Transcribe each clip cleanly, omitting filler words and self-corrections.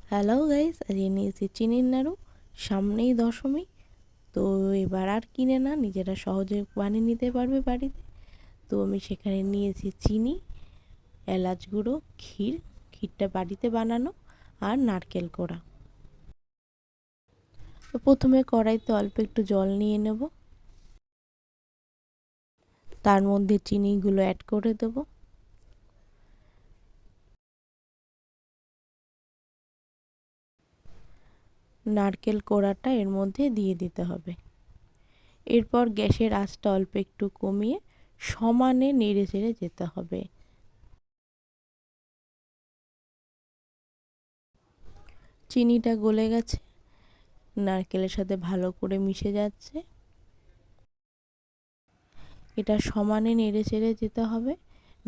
Hello guys, আজকে নিয়েছি চিনির নাড়ু। সামনেই দশমী, তো এবার আর কিনে না, নিজেরা সহজে বানিয়ে নিতে পারবে বাড়িতে। তো আমি সেখানে নিয়েছি চিনি, এলাচ গুঁড়ো, ক্ষীরটা বাড়িতে বানানো, আর নারকেল কোড়া। তো প্রথমে কড়াইতে অল্প একটু জল নিয়ে নেব, তার মধ্যে চিনিগুলো অ্যাড করে দেবো। নারকেল কোড়াটা এর মধ্যে দিয়ে দিতে হবে। এরপর গ্যাসের আঁচটা অল্প একটু কমিয়ে সমানে নেড়ে চেড়ে যেতে হবে। চিনিটা গলে গেছে, নারকেলের সাথে ভালো করে মিশে যাচ্ছে। এটা সমানে নেড়ে চেড়ে যেতে হবে,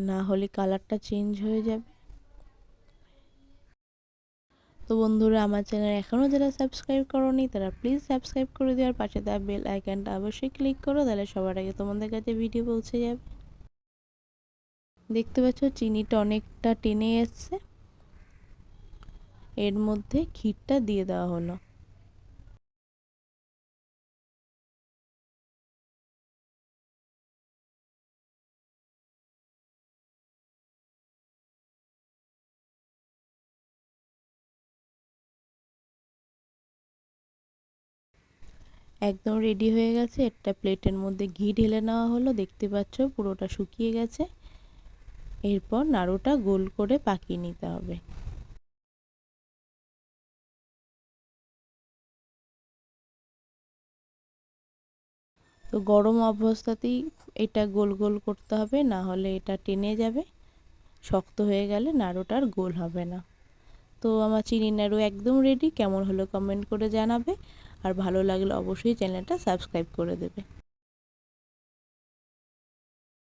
না হলে কালারটা চেঞ্জ হয়ে যাবে। তো বন্ধুরা, আমার চ্যানেল এখনও যারা সাবস্ক্রাইব করোনি তারা প্লিজ সাবস্ক্রাইব করে দেওয়ার পাশে দেওয়া বেল আইকনটা অবশ্যই ক্লিক করো, তাহলে সবার আগে তোমাদের কাছে ভিডিও পৌঁছে যাবে। দেখতে পাচ্ছ চিনিটা অনেকটা টেনে এসছে। এর মধ্যে ক্ষীরটা দিয়ে দেওয়া হলো। একদম রেডি হয়ে গেছে। একটা প্লেটের মধ্যে ঘি ঢেলে নেওয়া হলো, দেখতে পাচ্ছ পুরোটা শুকিয়ে গেছে। এরপর নাড়ুটা গোল করে পাকিয়ে নিতে হবে। তো গরম অবস্থাতেই এটা গোল গোল করতে হবে, না হলে এটা টেনে যাবে। শক্ত হয়ে গেলে নাড়ুটা আর গোল হবে না। তো আমার চিনির নাড়ু একদম রেডি। কেমন হলো কমেন্ট করে জানাবে, আর ভালো লাগলে অবশ্যই চ্যানেলটা সাবস্ক্রাইব করে দেবে।